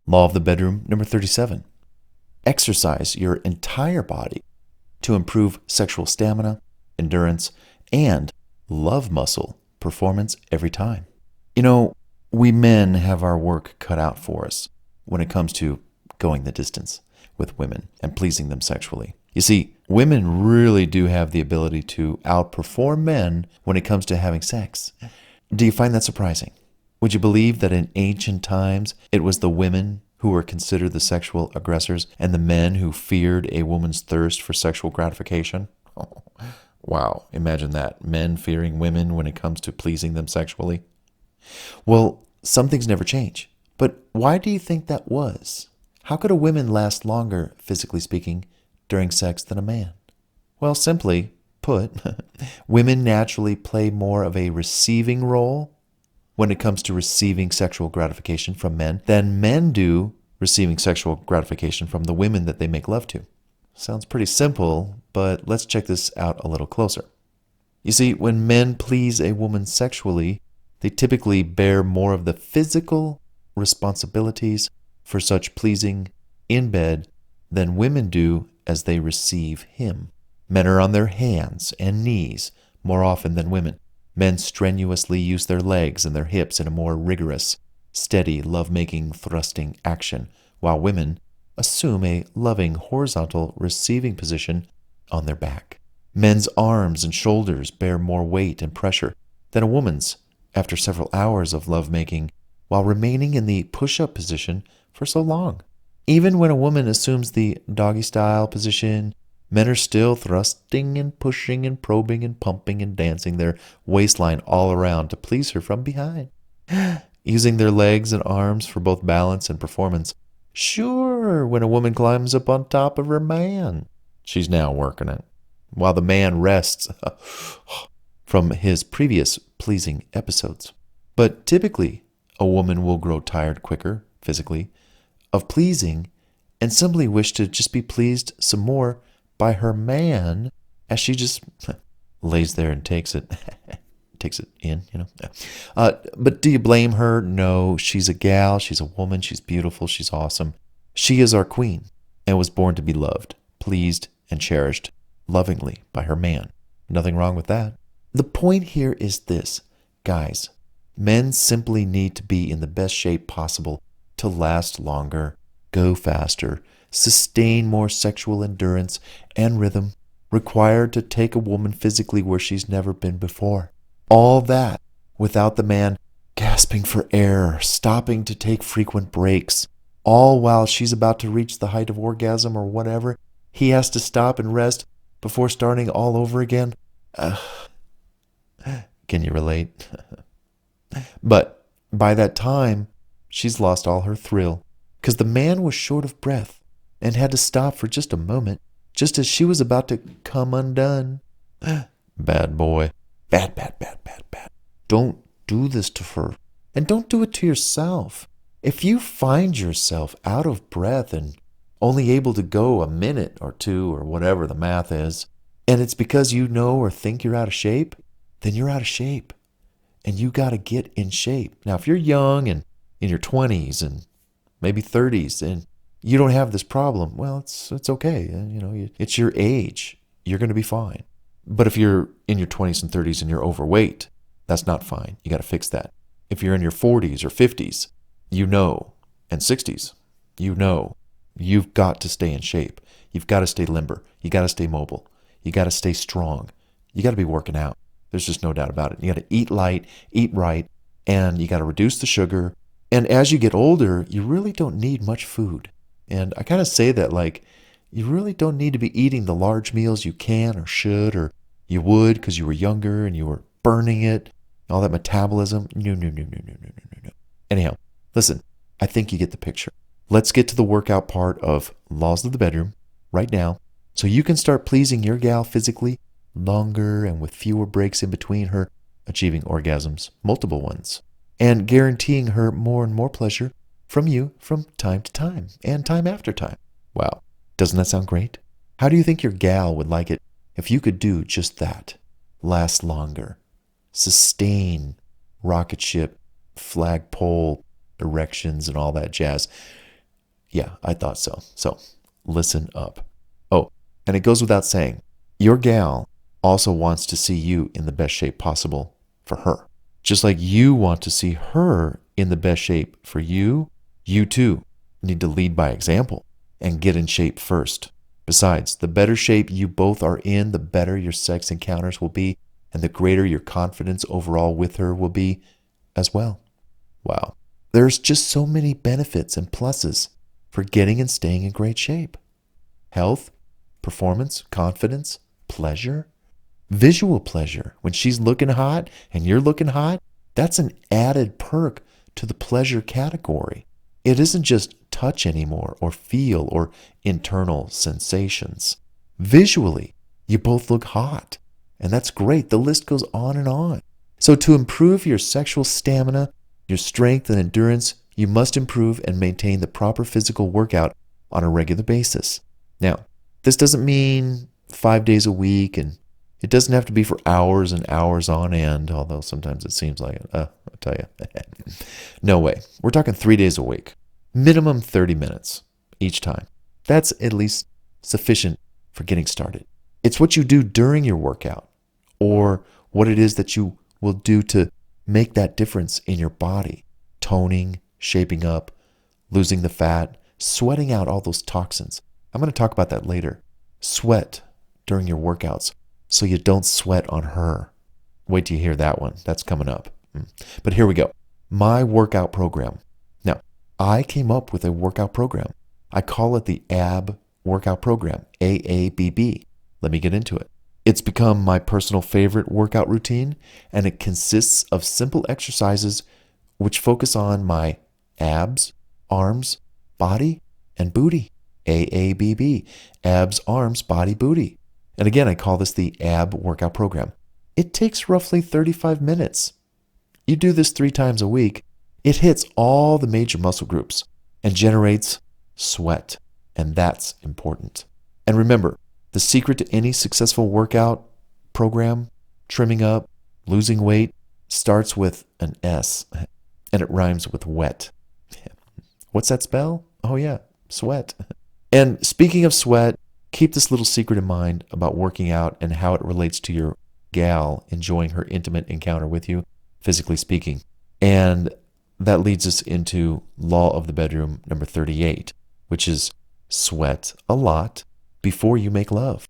Law of the bedroom number 37. Exercise your entire body to improve sexual stamina, endurance, and love muscle performance every time. You know, we men have our work cut out for us when it comes to going the distance with women and pleasing them sexually. You see, women really do have the ability to outperform men when it comes to having sex. Do you find that surprising? Would you believe that in ancient times it was the women who were considered the sexual aggressors and the men who feared a woman's thirst for sexual gratification? Oh, wow, imagine that. Men fearing women when it comes to pleasing them sexually. Well, some things never change. But why do you think that was? How could a woman last longer, physically speaking, during sex than a man? Well, simply put, women naturally play more of a receiving role when it comes to receiving sexual gratification from men than men do receiving sexual gratification from the women that they make love to. Sounds pretty simple, but let's check this out a little closer. You see, when men please a woman sexually, they typically bear more of the physical responsibilities for such pleasing in bed than women do as they receive him. Men are on their hands and knees more often than women. Men strenuously use their legs and their hips in a more rigorous, steady, love-making, thrusting action, while women assume a loving, horizontal, receiving position on their back. Men's arms and shoulders bear more weight and pressure than a woman's after several hours of love-making, while remaining in the push-up position for so long. Even when a woman assumes the doggy-style position, men are still thrusting and pushing and probing and pumping and dancing their waistline all around to please her from behind, using their legs and arms for both balance and performance. Sure, when a woman climbs up on top of her man, she's now working it, while the man rests from his previous pleasing episodes. But typically, a woman will grow tired quicker, physically, of pleasing and simply wish to just be pleased some more by her man as she just lays there and takes it in, But do you blame her? No, she's a gal, she's a woman, she's beautiful, she's awesome. She is our queen and was born to be loved, pleased, and cherished lovingly by her man. Nothing wrong with that. The point here is this, guys. Men simply need to be in the best shape possible to last longer, go faster, sustain more sexual endurance and rhythm required to take a woman physically where she's never been before. All that without the man gasping for air, stopping to take frequent breaks, all while she's about to reach the height of orgasm or whatever. He has to stop and rest before starting all over again. Can you relate? But by that time, she's lost all her thrill, because the man was short of breath and had to stop for just a moment, just as she was about to come undone. Bad boy. Bad, bad, bad, bad, bad. Don't do this to her, and don't do it to yourself. If you find yourself out of breath and only able to go a minute or two or whatever the math is, and it's because you know or think you're out of shape, then you're out of shape. And you got to get in shape. Now, if you're young and in your 20s and maybe 30s and you don't have this problem, well, it's okay. It's your age. You're going to be fine. But if you're in your 20s and 30s and you're overweight, that's not fine. You got to fix that. If you're in your 40s or 50s, and 60s, you've got to stay in shape. You've got to stay limber. You got to stay mobile. You got to stay strong. You got to be working out. There's just no doubt about it. You got to eat light, eat right, and you got to reduce the sugar. And as you get older, you really don't need much food. And I kind of say that like, you really don't need to be eating the large meals you can or should or you would because you were younger and you were burning it, all that metabolism. No. Anyhow, listen, I think you get the picture. Let's get to the workout part of Laws of the Bedroom right now so you can start pleasing your gal physically longer and with fewer breaks in between her achieving orgasms, multiple ones, and guaranteeing her more and more pleasure from you from time to time and time after time. Wow, doesn't that sound great? How do you think your gal would like it if you could do just that? Last longer, sustain rocket ship, flagpole erections and all that jazz. Yeah, I thought so. So listen up. Oh, and it goes without saying, your gal also wants to see you in the best shape possible for her. Just like you want to see her in the best shape for you, you too need to lead by example and get in shape first. Besides, the better shape you both are in, the better your sex encounters will be, and the greater your confidence overall with her will be as well. Wow. There's just so many benefits and pluses for getting and staying in great shape. Health, performance, confidence, pleasure, visual pleasure. When she's looking hot and you're looking hot, that's an added perk to the pleasure category. It isn't just touch anymore, or feel, or internal sensations. Visually, you both look hot, and that's great. The list goes on and on. So to improve your sexual stamina, your strength and endurance, you must improve and maintain the proper physical workout on a regular basis. Now, this doesn't mean 5 days a week, and it doesn't have to be for hours and hours on end, although sometimes it seems like it. I'll tell you. No way. We're talking 3 days a week. Minimum 30 minutes each time. That's at least sufficient for getting started. It's what you do during your workout, or what it is that you will do to make that difference in your body. Toning, shaping up, losing the fat, sweating out all those toxins. I'm going to talk about that later. Sweat during your workouts so you don't sweat on her. Wait till you hear that one. That's coming up. But here we go. My workout program. Now, I came up with a workout program. I call it the AB workout program, AABB. Let me get into it. It's become my personal favorite workout routine, and it consists of simple exercises which focus on my abs, arms, body, and booty. AABB, abs, arms, body, booty. And again, I call this the AB workout program. It takes roughly 35 minutes. You do this 3 times a week. It hits all the major muscle groups and generates sweat, and that's important. And remember, the secret to any successful workout program, trimming up, losing weight, starts with an S, and it rhymes with wet. What's that spell? Oh yeah, sweat. And speaking of sweat, keep this little secret in mind about working out and how it relates to your gal enjoying her intimate encounter with you, physically speaking. And that leads us into law of the bedroom number 38, which is sweat a lot before you make love.